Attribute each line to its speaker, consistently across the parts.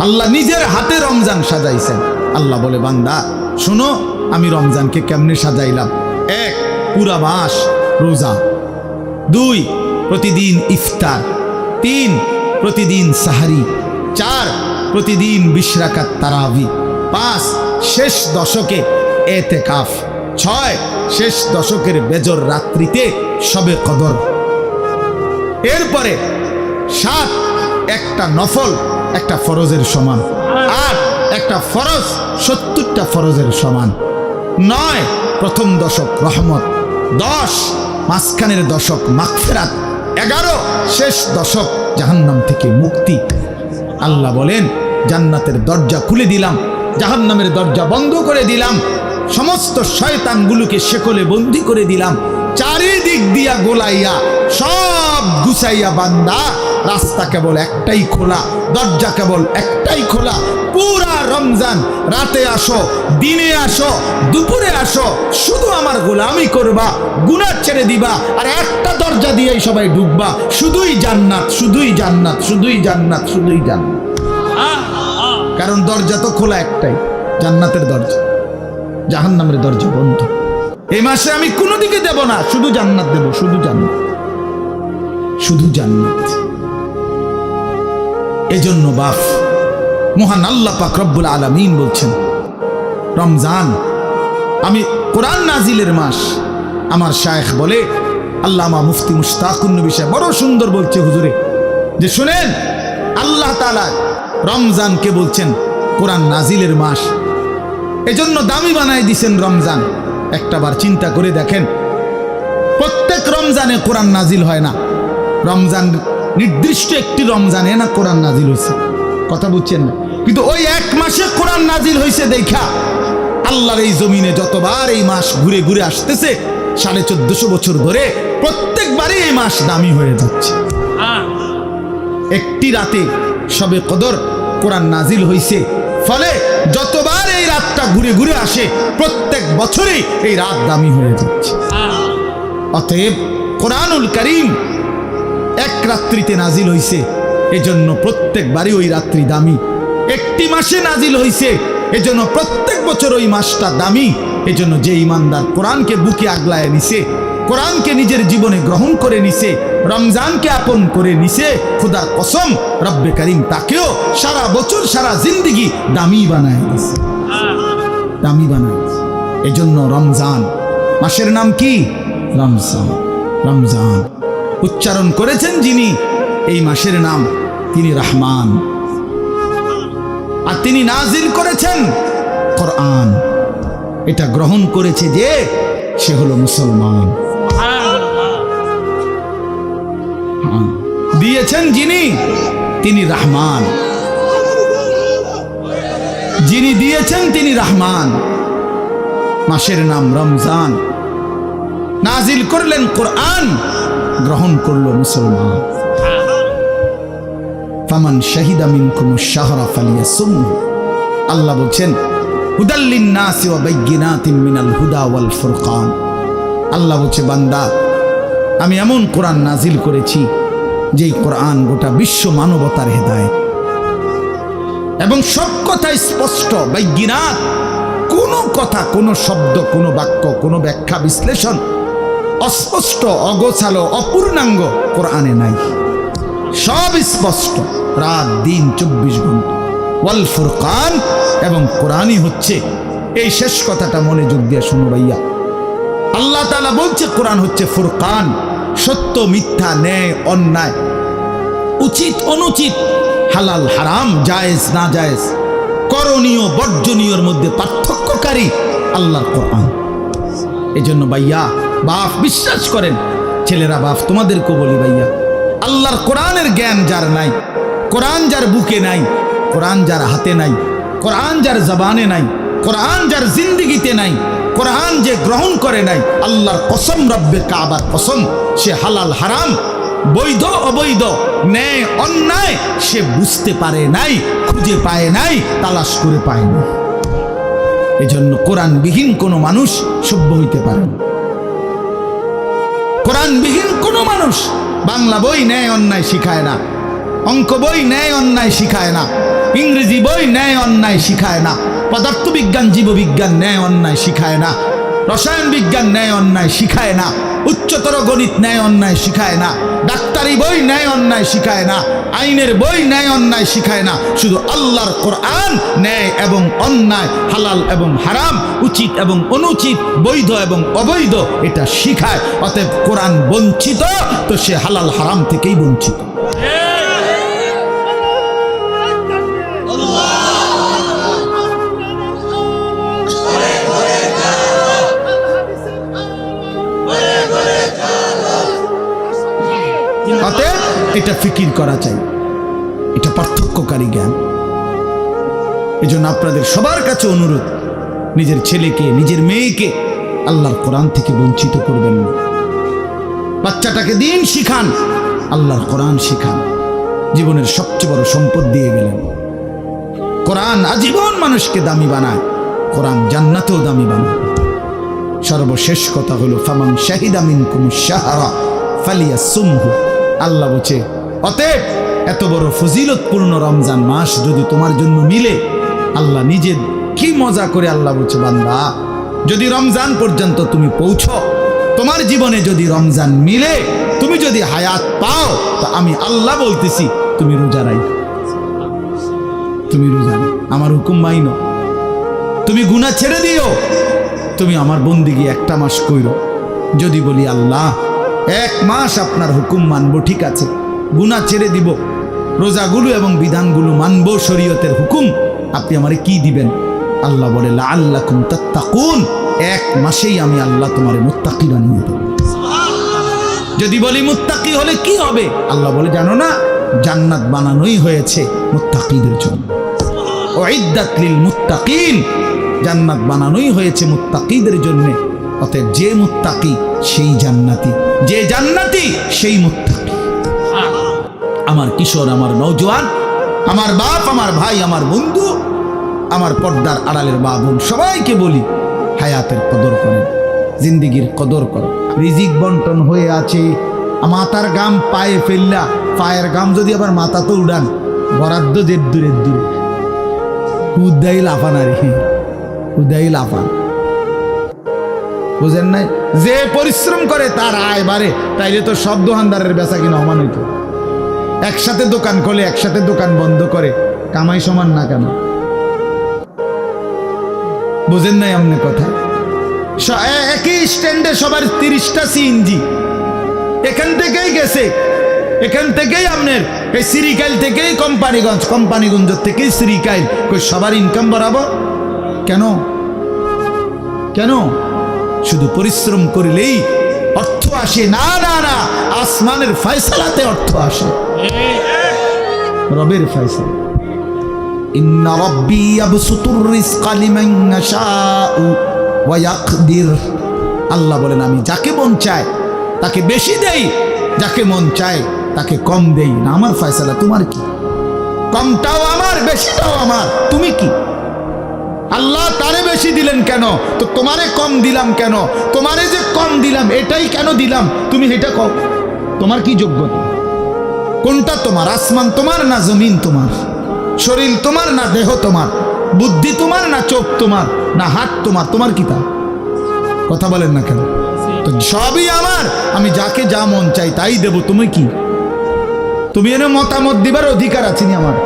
Speaker 1: আল্লাহ নিজের হাতে রমজান সাজাইছেন। আল্লাহ বলে, বান্দা শোনো আমি রমজানকে কেমনে সাজাইলাম। 1, পুরা মাস রোজা। 2, প্রতিদিন ইফতার। 3, প্রতিদিন সাহারি। 4, প্রতিদিন 20 রাকাত তারাবি। 5, শেষ দশকে এতেকাফ। 6, শেষ দশকের বেজর রাত্রিতে শবে কদর। এরপরে 7, একটা নফল একটা ফরজের সমান। 8, একটা ফরজ 70টা ফরজের সমান। 9, প্রথম দশক রহমত। 10, মাঝখানের দশক মাগফিরাত। 11, শেষ দশক জাহান্নাম থেকে মুক্তি। আল্লাহ বলেন, জান্নাতের দরজা খুলে দিলাম, জাহান্নামের দরজা বন্ধ করে দিলাম, সমস্ত শয়তানগুলোকে শেকলে বন্দি করে দিলাম, চারিদিক দিয়া গোলাইয়া সব গুছাইয়া বান্দা রাস্তা কেবল একটাই খোলা, দরজা কেবল একটাই খোলা। পুরা রমজান রাতে আসো, দিনে আসো, দুপুরে আসো, শুধু আমার গোলামি করবা, গুনাহ ছেড়ে দিবা, আর একটা দরজা দিয়েই সবাই ঢুকবা। শুধুই জান্নাত, শুধুই জান্নাত, শুধুই জান্নাত, শুধুই জান্নাত। কারণ দরজা তো খোলা একটাই, জান্নাতের দরজা, জাহান্নামের দরজা বন্ধ। এই মাসে আমি কোনো দিকে দেব না, শুধু জান্নাত দেব, শুধু জান্নাত, শুধু জান্নাত। এজন্য বাপ মহান আল্লাহ পাক রব্বুল আলামিন বলছেন, রমজান আমি কোরআন নাজিলের মাস। আমার শায়েখ বলে, আল্লামা মুফতি মুশতাকুন নবী সাহেব বড় সুন্দর বলছে হুজুরে, যে শুনেন আল্লাহ তাআলা রমজানকে বলছেন কোরআন নাজিলের মাস, এজন্য দামি বানাই দিছেন রমজান। একটাবার চিন্তা করে দেখেন, প্রত্যেক রমজানে কোরআন নাজিল হয় না, রমজান নির্দিষ্ট একটি রমজানে না কোরআন নাজিল হয়েছে, কথা বুঝছেন না? কিন্তু ওই এক মাসে কোরআন নাজিল হয়েছে দেখা আল্লাহর এই জমিনে যতবার এই মাস ঘুরে ঘুরে আসতেছে 1450 বছর ধরে, প্রত্যেকবারই এই মাস দামি হয়ে যাচ্ছে। একটি রাতে শবে কদর কোরআন নাজিল হয়েছে, ফলে যতবার এই রাতটা ঘুরে ঘুরে আসে প্রত্যেক বছরই এই রাত দামি হয়ে যাচ্ছে। অতএব কোরআনুল কারীম এক রাত্রিতে নাজিল হইছে, এজন্য প্রত্যেকবারই ওই রাত্রি দামি। একটি মাসে নাজিল হইছে, এজন্য প্রত্যেক বছর ওই মাসটা দামি। এজন্য যে ইমানদার কোরআনকে বুকে আগলায় নিছে, কোরআনকে নিজের জীবনে গ্রহণ করে নিছে, রমজানকে আপন করে নিছে, খোদার কসম রব্বে কারীম তাকেও সারা বছর সারা জিন্দেগি দামি বানায় দিছে, দামি বানায় দিছে। এজন্য রমজান মাসের নাম কি? রমজান। রমজান উচ্চারণ করেছেন যিনি এই মাসের নাম, তিনি রহমান, আর তিনি নাজিল করেছেন কোরআন। এটা গ্রহণ করেছে যে সে হলো মুসলমান। দিয়েছেন যিনি, তিনি রহমান, যিনি দিয়েছেন তিনি রহমান। মাসের নাম রমজান, নাজিল করলেন কোরআন, গ্রহণ করলো মুসলমান। ফামান শাহিদা মিনকুমুশ শাহরা ফালিয়াসুমহু। আল্লাহ বলছেন, হুদাল লিন-নাসি ওয়া বাইয়িনাতিন মিনাল হুদা ওয়াল ফুরকান। আল্লাহ বলছে, বান্দা আমি এমন কোরআন নাজিল করেছি যেই কোরআন গোটা বিশ্ব মানবতার হেদায়েত, এবং সব কথা স্পষ্ট, বাইয়িনাত, কোনো কথা, কোনো শব্দ, কোনো বাক্য, কোনো ব্যাখ্যা বিশ্লেষণ অস্পষ্ট, অগোছালো, অপূর্ণাঙ্গ কোরআনে নাই, সব স্পষ্ট, রাত দিন 24 ঘন্টা। ওয়াল ফুরকান, এবং কোরআনই হচ্ছে, এই শেষ কথাটা মনোযোগ দিয়ে শুনো ভাইয়া, আল্লাহ তাআলা বলছে কোরআন হচ্ছে ফুরকান, সত্য মিথ্যা, ন্যায় অন্যায়, উচিত অনুচিত, হালাল হারাম, জায়েজ না জায়েজ, করণীয় বর্জনীয়র মধ্যে পার্থক্যকারী আল্লাহর কোরআন। এজন্য ভাইয়া বাপ বিশ্বাস করেন, ছেলেরা বাপ তোমাদেরকেও বলি ভাইয়া, আল্লাহর কোরআনের জ্ঞান যার নাই, কোরআন যার বুকে নাই, কোরআন যার হাতে নাই, কোরআন যার জবানে নাই, কোরআন যার জিন্দেগিতে নাই, কোরআন যে গ্রহণ করে নাই, আল্লাহর কসম, রব্বে কাবার কসম, সে হালাল হারাম, বৈধ অবৈধ, ন্যায় অন্যায় সে বুঝতে পারে নাই, খুঁজে পায় নাই, তালাশ করে পায় না। এজন্য কোরআনবিহীন কোনো মানুষ সভ্য হইতে পারে না। কোরআনবিহীন কোনো মানুষ বাংলা বই ন্যায় অন্যায় শিখায় না, অঙ্ক বই ন্যায় অন্যায় শিখায় না, ইংরেজি বই ন্যায় অন্যায় শিখায় না, পদার্থবিজ্ঞান জীববিজ্ঞান ন্যায় অন্যায় শিখায় না, রসায়ন বিজ্ঞান ন্যায় অন্যায় শিখায় না, উচ্চতর গণিত ন্যায় অন্যায় শিখায় না, ডাক্তারি বই ন্যায় অন্যায় শিখায় না, আইনের বই ন্যায় অন্যায় শিখায় না। শুধু আল্লাহর কোরআন ন্যায় এবং অন্যায়, হালাল এবং হারাম, উচিত এবং অনুচিত, বৈধ এবং অবৈধ এটা শিখায়। অতএব কোরআন বঞ্চিত তো সে হালাল হারাম থেকেই বঞ্চিত। অতএব এটা ফিকির করা চাই, এটা পার্থক্যকারী জ্ঞান। এজন্য আপনাদের সবার কাছে অনুরোধ, নিজের ছেলেকে নিজের মেয়েকে আল্লাহর কোরআন থেকে বঞ্চিত করবেন না। বাচ্চাটাকে দিন শিখান, আল্লাহর কোরআন শিখান। জীবনের সবচেয়ে বড় সম্পদ দিয়ে গেলেন। কোরআন আজীবন মানুষকে দামি বানায়, কোরআন জান্নাতেও দামি বানায়। সর্বশেষ কথা হলো ফামান শাহিদা মিনকুমুশ শাহরা ফালিয়াসুমহু। আল্লাহ বলছে অতএব এত বড় ফজিলতপূর্ণ রমজান মাস যদি তোমার জন্য মিলে, আল্লাহ নিজে কি মজা করে আল্লাহ বলছে বান্দা যদি রমজান পর্যন্ত তুমি পৌঁছো, তোমার জীবনে যদি রমজান মিলে, তুমি যদি হায়াত পাও, তো আমি আল্লাহ বলতেছি তুমি রোজা রাখো, তুমি রোজা আমার হুকুম মাইনো, তুমি গুনাহ ছেড়ে দিও, তুমি আমার বন্দিগি একটা মাস কইরো। যদি বলি আল্লাহ 1 মাস আপনার হুকুম মানবো, ঠিক আছে, গুনাহ ছেড়ে দিব, রোজাগুলো এবং বিধানগুলো মানবো, শরীয়তের হুকুম, আপনি আমারে কি দিবেন? আল্লাহ বলে লাআল্লাকুম তাত্তাকুন, 1 মাসেই আমি আল্লাহ তোমারে মুত্তাকি বানিয়ে দেব। যদি বলি মুত্তাকি হলে কি হবে? আল্লাহ বলে জানো না, জান্নাত বানানোই হয়েছে মুত্তাকিদের জন্য। উইদ্দাত লিল মুত্তাকিন, জান্নাত বানানোই হয়েছে মুত্তাকিদের জন্য। অতএব যে মুত্তাকি সেই জান্নাতি, যে জান্নাতি সেই মুত্তাকি। আমার কিশোর, আমার নওজোয়ান, আমার বাপ, আমার ভাই, আমার বন্ধু, আমার পর্দার আড়ালের মা বোন, সবাইকে বলি হায়াতের কদর করেন, জিন্দিগির কদর করেন। রিজিক বন্টন হয়ে আছে, মাথার গাম পায়ে ফেললা, পায়ের গাম যদি আবার মাথা তো উড়ান, বরাদ্দ যে দূরের দূরে, উদ্দাই লাফান, আর উদ্দাই লাফান, বুঝেন নাই? যে পরিশ্রম করে তার আয় বাড়ে, তাইলে তো সব দোকানদারের বেচা কিনা সমান হইতো। একসাথে দোকান খোলে, একসাথে দোকান বন্ধ করে, কামাই সমান না কেন? বুঝেন নাই আমনে কথা? একই স্ট্যান্ডে সবার 30টা সিএনজি, এখান থেকেই গেছে, এখান থেকেই আপনার এই সিরিকাইল থেকেই কোম্পানিগঞ্জ, কোম্পানিগঞ্জ থেকেই সিরিকাইল, কই সবার ইনকাম বরাবর কেন? কেন? শুধু পরিশ্রম করলেই অর্থ আসে? না না না, আসমানের ফয়সালাতে অর্থ আসে, রবের ফয়সালা। ইন্না রাব্বি ইয়াবসুতুর রিজকা লিমান ইয়াশাউ ওয়া ইয়াকদির। আল্লাহ বলেন আমি যাকে মন চায় তাকে বেশি দেই, যাকে মন চায় তাকে কম দেই না। আমার ফয়সালা, তোমার কি? কমটাও আমার, বেশিটাও আমার, তুমি কি? আল্লাহ তারে বেশি দিলেন কেন, তো তোমারে কম দিলাম কেন? তোমারে যে কম দিলাম এটাই কেন দিলাম, তুমি এটা কও। তোমার কি যোগ্যতা? কোনটা তোমার? আসমান তোমার না জমিন তোমার? শরীর তোমার না দেহ তোমার? বুদ্ধি তোমার না চোখ তোমার না হাত তোমার? তোমার কি তা? কথা বলেন না কেন? তো সবই আমার, আমি যাকে যা মন চাই তাই দেব। তুমি কি? তুমি এনে মতামত দিবার অধিকার আছে নি আমার?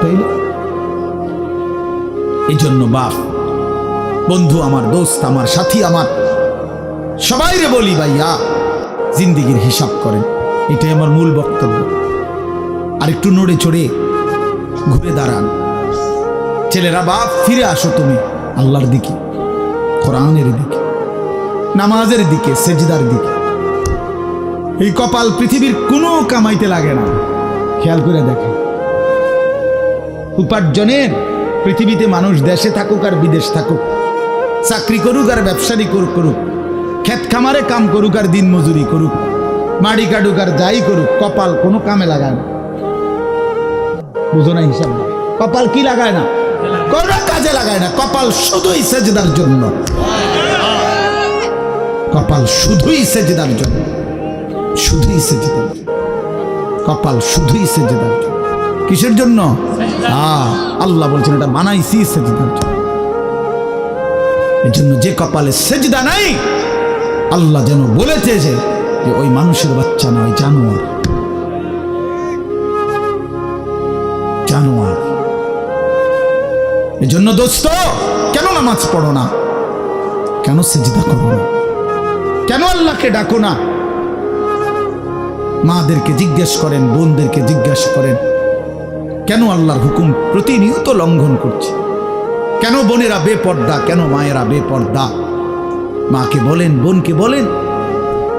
Speaker 1: তাইলে এই জন্য বাপ, বন্ধু আমার, দোস্ত আমার, সাথী আমার, সবাই রে বলি ভাইয়া জিন্দিগির হিসাব করেন। এটাই আমার মূল বক্তব্য। আর একটু নড়ে চড়ে ঘুরে দাঁড়ান। ছেলেরা, বাপ ফিরে আসো তুমি আল্লাহর দিকে, কোরআনের দিকে, নামাজের দিকে, সেজদার দিকে। এই কপাল পৃথিবীর কোনো কামাইতে লাগে না, খেয়াল করে দেখে। উপার্জনের পৃথিবীতে মানুষ দেশে থাকুক আর বিদেশ থাকুক, চাকরি করুক আর ব্যবসায়ী করুক, ক্ষেত খামারে কাম করুক আর দিন মজুরি করুক, মাড়ি কাটুক আর যাই করুক, কপাল কোনো কামে লাগায় না। বুঝো না হিসাব? কপাল কি লাগায় না? কোনো কাজে লাগায় না। কপাল শুধুই সেজদার জন্য, কপাল শুধুই সেজদার জন্য, শুধুই সেজদার। কপাল শুধুই সেজদার জন্য। কিসের জন্য? আল্লাহ বলছেন এটা বানাইছি সেজদার জন্য। এই জন্য যে কপালে সেজদা নাই, আল্লাহ যেন বলেছে যে ওই মানুষের বাচ্চা নয়, জানোয়ার। জানোয়ার। এই জন্য দোস্ত, কেন নামাজ পড়ো না? কেন সেজদা করো না? কেন আল্লাহকে ডাকো না? মাদেরকে জিজ্ঞেস করেন, বোনদেরকে জিজ্ঞাসা করেন, কেন আল্লাহর হুকুম প্রতিনিয়ত লঙ্ঘন করছে? কেন বোনেরা বেপর্দা? কেন মায়েরা বেপর্দা? মাকে বলেন, বোনকে বলেন,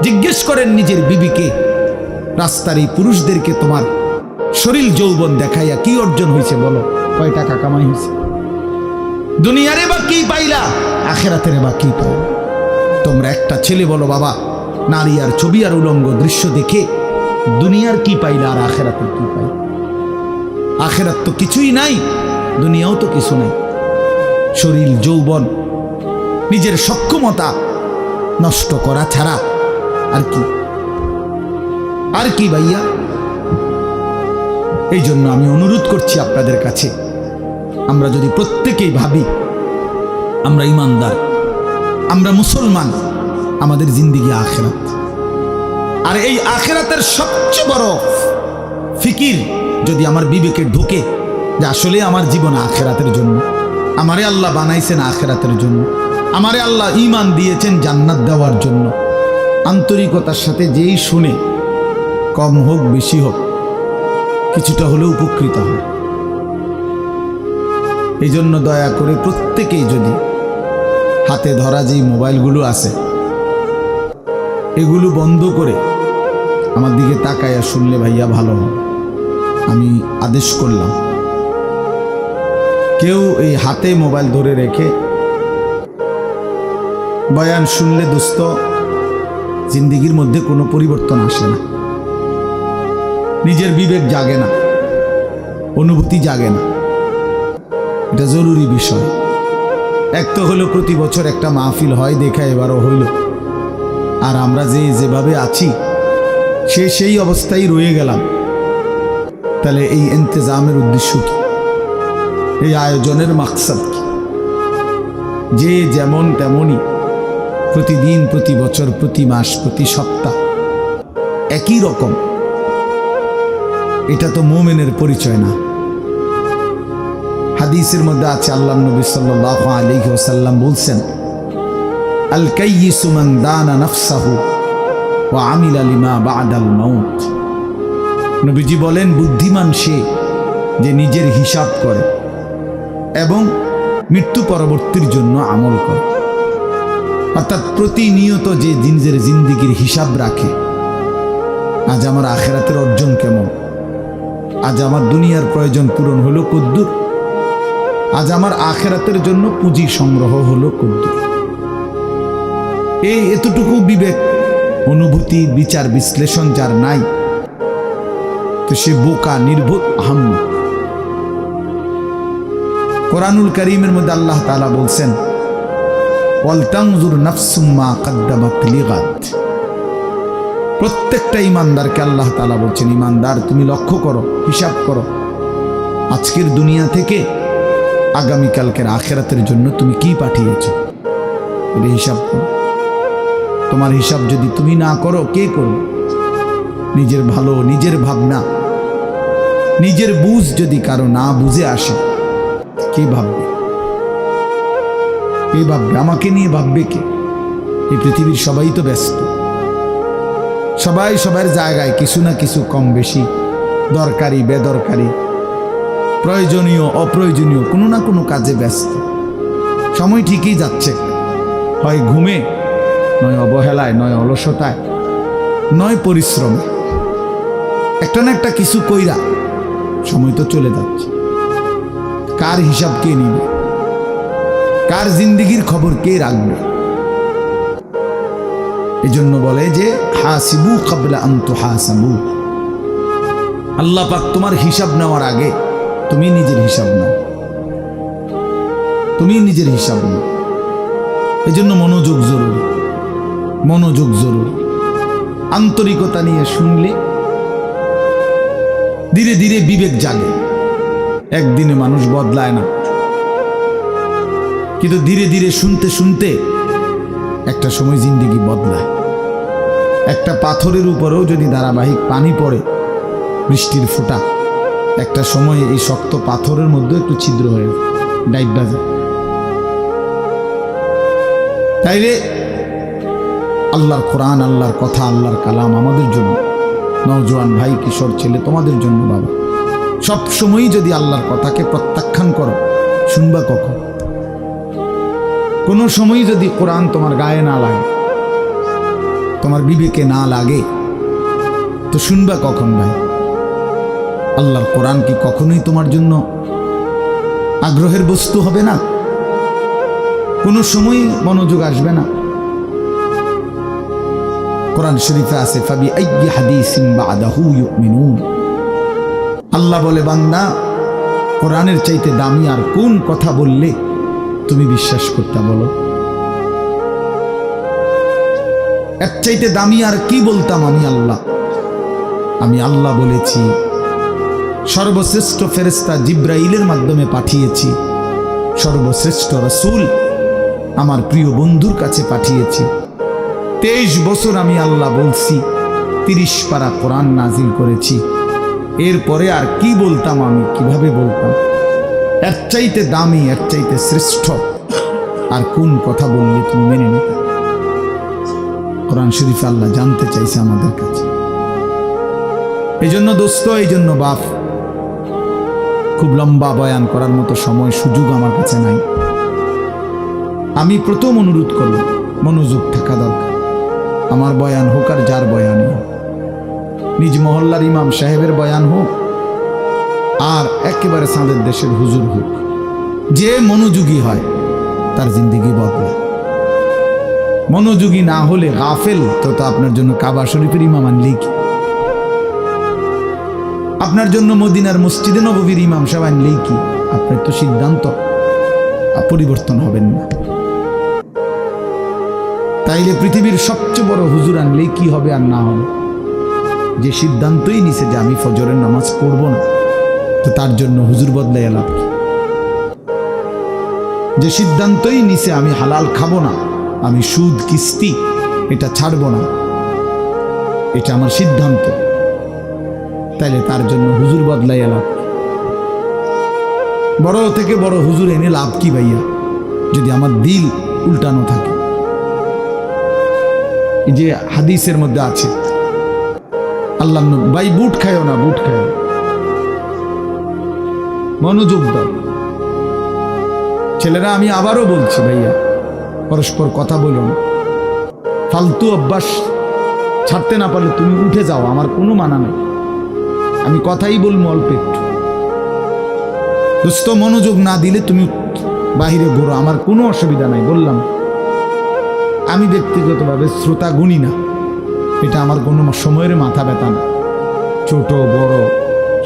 Speaker 1: জিজ্ঞেস করেন নিজের বিবিকে, রাস্তার এই পুরুষদেরকে তোমার শরীর যৌবন দেখাইয়া কি অর্জন হয়েছে বলো? কয় টাকা কামাই হয়েছে? দুনিয়ারে বা কি পাইলা? আখেরাতের বা কি পাইলা? তোমরা একটা ছেলে বলো, বাবা, নারী আর ছবি আর উলঙ্গ দৃশ্য দেখে দুনিয়ার কি পাইলা আর আখেরাতের কি পাইলা? আখেরাত তো কিছুই নাই, দুনিয়াও তো কিছু নাই। শরীর যৌবন, নিজের সক্ষমতা নষ্ট করা ছাড়া আর কি? আর কি ভাইয়া? এই জন্য আমি অনুরোধ করছি আপনাদের কাছে, আমরা যদি প্রত্যেকেই ভাবি আমরা ইমানদার, আমরা মুসলমান, আমাদের জিন্দেগি আখেরাত, আর এই আখেরাতের সবচেয়ে বড় ফিকির যদি আমার বিবেকে ঢুকে যে আসলে আমার জীবন আখেরাতের জন্য, আমারে আল্লাহ বানাইছেন আখেরাতের জন্য, আমারে আল্লাহ ঈমান দিয়েছেন জান্নাত দেওয়ার জন্য, আন্তরিকতার সাথে যেই শুনে, কম হোক বেশি হোক, কিছুটা হলেও উপকৃত হয়। এই জন্য দয়া করে প্রত্যেকেই যদি হাতে ধরা যেই মোবাইলগুলো আছে এগুলো বন্ধ করে আমার দিকে তাকাইয়া শুনলে ভাইয়া ভালো হবে। আমি আদেশ করলাম, কেউ এই হাতে মোবাইল ধরে রেখে বয়ান শুনলে দোস্ত জিন্দিগির মধ্যে কোনো পরিবর্তন আসে না, নিজের বিবেক জাগে না, অনুভূতি জাগে না। এটা জরুরি বিষয়। এক তো হলো প্রতি বছর একটা মাহফিল হয়, দেখা এবারও হইল, আর আমরা যেভাবে আছি সেই অবস্থায় রয়ে গেলাম। তাহলে এই ইন্তজামের উদ্দেশ্য কি? এই আয়োজনের মাকসাদ কি? যে যেমন তেমনই প্রতিদিন, প্রতি বছর, প্রতি মাস, প্রতি সপ্তাহ একই রকম, এটা তো মুমিনের পরিচয় না। হাদিসের মধ্যে আছে, আল্লাহ নবী সাল্লাল্লাহু আলাইহি ওয়াসাল্লাম বলছেন, আল কাইয়িসু মান দানা নাফসাহু ওয়া আমিলা লিমা বা'দাল মাউত। নবীজি বলেন, বুদ্ধিমান সে যে নিজের হিসাব করে এবং মৃত্যু পরবর্তীর জন্য আমল করে। অর্থাৎ প্রতিনিয়ত যে নিজের জিন্দেগির হিসাব রাখে, আজ আমার আখেরাতের অর্জন কেমন, আজ আমার দুনিয়ার প্রয়োজন পূরণ হলো কদ্দুর, আজ আমার আখেরাতের জন্য পুঁজি সংগ্রহ হলো কদ্দুর। এই এতটুকু বিবেক, অনুভূতি, বিচার বিশ্লেষণ যার নাই, তো সে বোকা, নির্বোধ, আহাম্মক। কোরআনুল কারীমের মধ্যে আল্লাহ তাআলা বলছেন, ওয়াল তানজুর নাফসুম মা কদ্দামাত লিগাদ। প্রত্যেকটা ইমানদারকে আল্লাহ তাআলা বলছেন, ইমানদার তুমি লক্ষ্য করো, হিসাব করো, আজকের দুনিয়া থেকে আগামীকালকের আখেরাতের জন্য তুমি কি পাঠিয়েছো, এটা হিসাব করো। তোমার হিসাব যদি তুমি না করো, কে করবে? নিজের ভালো, নিজের ভাবনা, নিজের বুঝ যদি কারো না বুঝে আসে, কে ভাববে? কে ভাববে? আমাকে নিয়ে ভাববে কে? এই পৃথিবীর সবাই তো ব্যস্ত, সবাই সবার জায়গায় কিছু না কিছু কম বেশি, দরকারি বেদরকারি, প্রয়োজনীয় অপ্রয়োজনীয় কোনো না কোনো কাজে ব্যস্ত। সময় ঠিকই যাচ্ছে, হয় ঘুমে, নয় অবহেলায়, নয় অলসতায়, নয় পরিশ্রমে, একটা না একটা কিছু কইরা সময় তো চলে যাচ্ছে। কার হিসাব কে নিবে? কার জিন্দেগির খবর কে রাখবে? এই জন্য বলে যে হাসিবু ক্বাবলা আন তুহাসাবু। আল্লাহ পাক তোমার হিসাব নেওয়ার আগে তুমি নিজের হিসাব নাও, তুমি নিজের হিসাব নাও। এই জন্য মনোযোগ জরুরি, মনোযোগ জরুরি। আন্তরিকতা নিয়ে শুনলে ধীরে ধীরে বিবেক জাগে। একদিনে মানুষ বদলায় না, কিন্তু ধীরে ধীরে শুনতে শুনতে একটা সময় জিন্দেগি বদলায়। একটা পাথরের উপরেও যদি ধারাবাহিক পানি পড়ে, বৃষ্টির ফোঁটা, একটা সময় এই শক্ত পাথরের মধ্যে একটু ছিদ্র হয়ে ডাইবা যায়। তাইলে আল্লাহর কোরআন, আল্লাহর কথা, আল্লাহর কালাম আমাদের জন্য, নওজোয়ান ভাই, কিশোর ছেলে, তোমাদের জন্য বাবা। সব সময়ই যদি আল্লাহর কথাকে প্রত্যাখ্যান করো, শুনবা কখন? কোনো সময় যদি কোরআন তোমার গায়ে না লাগে, তোমার বিবেকে না লাগে, তো শুনবা কখন ভাই? আল্লাহর কোরআন কি কখনোই তোমার জন্য আগ্রহের বস্তু হবে না? কোনো সময় মনোযোগ আসবে না? কোরআন শরীফে আছে ফাবি আইয়ি হাদিসিন বাদাহু ইউমিনুন। আল্লাহ বলে, বান্দা, কোরআনের চাইতে দামি আর কোন কথা বললে তুমি বিশ্বাস করতে? বলো, এর চাইতে দামি আর কি বলতাম আমি আল্লাহ? আমি আল্লাহ বলেছি, সর্বশ্রেষ্ঠ ফেরেশতা জিব্রাইলের মাধ্যমে পাঠিয়েছি, সর্বশ্রেষ্ঠ রাসূল আমার প্রিয় বন্ধুর কাছে পাঠিয়েছি। 23 বছর আমি আল্লাহ বলছি, 30 পারা কোরআন নাজিল করেছি। এরপরে আর কি বলতাম আমি? কিভাবে বলতাম? এর চাইতে দামি, এর চাইতে শ্রেষ্ঠ আর কোন কথা বললে তুমি মেনে নিতে? কোরআন শরীফ আল্লাহ জানতে চাইছে আমাদের কাছে। এই জন্য দোস্ত, এই জন্য বাপ, খুব লম্বা বয়ান করার মতো সময় সুযোগ আমার কাছে নাই। আমি প্রথম অনুরোধ করব, মনোযোগ থাকা দরকার। আমার বয়ান হোক আর যার বয়ানই হোক, নিজ মহল্লার ইমাম সাহেবের বয়ান হোক আর একেবারে সাঁদের দেশের হুজুর হোক, যে মনোযোগী হয় তার জিন্দেগি বদলায়। মনোযোগী না হলে গাফেল, তো আপনার জন্য কাবা শরীফের ইমাম আনলেই কি? আপনার জন্য মদিনার মসজিদে নববীর ইমাম সাহেব আনলেই কি? আপনার তো সিদ্ধান্ত পরিবর্তন হবেন না। তাইলে পৃথিবীর সবচেয়ে বড় হুজুর আনলেই কি হবে আর না হবে? যে সিদ্ধান্তই নিছে যে আমি ফজরের নামাজ পড়ব না, তো তার জন্য হুজুর বদলাই লাভ কি? যে সিদ্ধান্তই নিছে আমি হালাল খাবো না, আমি সুদ কিস্তি এটা ছাড়ব না, এটা আমার সিদ্ধান্ত, তাইলে তার জন্য হুজুর বদলাই লাভ কি? বড় থেকে বড় হুজুর এনে লাভ কি ভাইয়া, যদি আমার দিল উল্টানো থাকে? এই যে হাদিসের মধ্যে আছে, আল্লাহ ভাই বুট খায়ও না, বুট খায়, মনোযোগ দাও ছেলেরা। আমি আবারও বলছি ভাইয়া, পরস্পর কথা বলো না। ফালতু অভ্যাস ছাড়তে না পারলে তুমি উঠে যাও, আমার কোনো মানা নেই। আমি কথাই বলবো অল্প একটু। দোস্ত, মনোযোগ না দিলে তুমি বাহিরে ঘোরো, আমার কোনো অসুবিধা নাই। বললাম, আমি ব্যক্তিগতভাবে শ্রোতা গুণী না, এটা আমার কোনো সময়ের মাথা ব্যথা না। ছোট বড়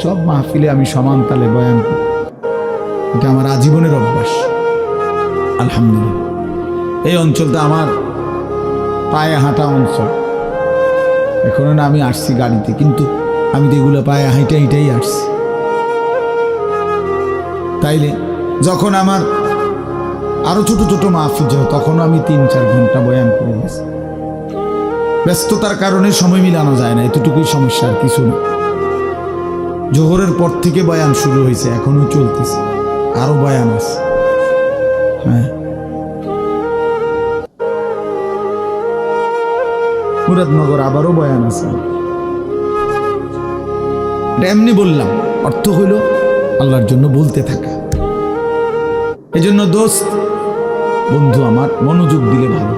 Speaker 1: সব মাহফিলে আমি সমান তালে বয়ান করি, এটা আমার আজীবনের অভ্যাস। আলহামদুলিল্লাহ, এই অঞ্চলটা আমার পায়ে হাঁটা অঞ্চল। এখন না আমি আসছি গাড়িতে, কিন্তু আমি তো এগুলো পায়ে হাঁটাই আসছি। তাইলে যখন আমার আরো ছোট ছোট মাহফিল হয়, তখনও আমি 3-4 ঘন্টা বয়ান করে গেছি। ব্যস্ততার কারণে সময় মিলানো যায় না, এতটুকুই সমস্যা, আর কিছু না। জোহরের পর থেকে বয়ান শুরু হয়েছে, এখনো চলতেছে, আরো বয়ান আছে। হ্যাঁ, মুরাদনগর আবারও বয়ান আছে। এমনি বললাম, অর্থ হইল আল্লাহর জন্য বলতে থাকা। এই জন্য দোস্ত, বন্ধু আমার, মনোযোগ দিলে ভালো।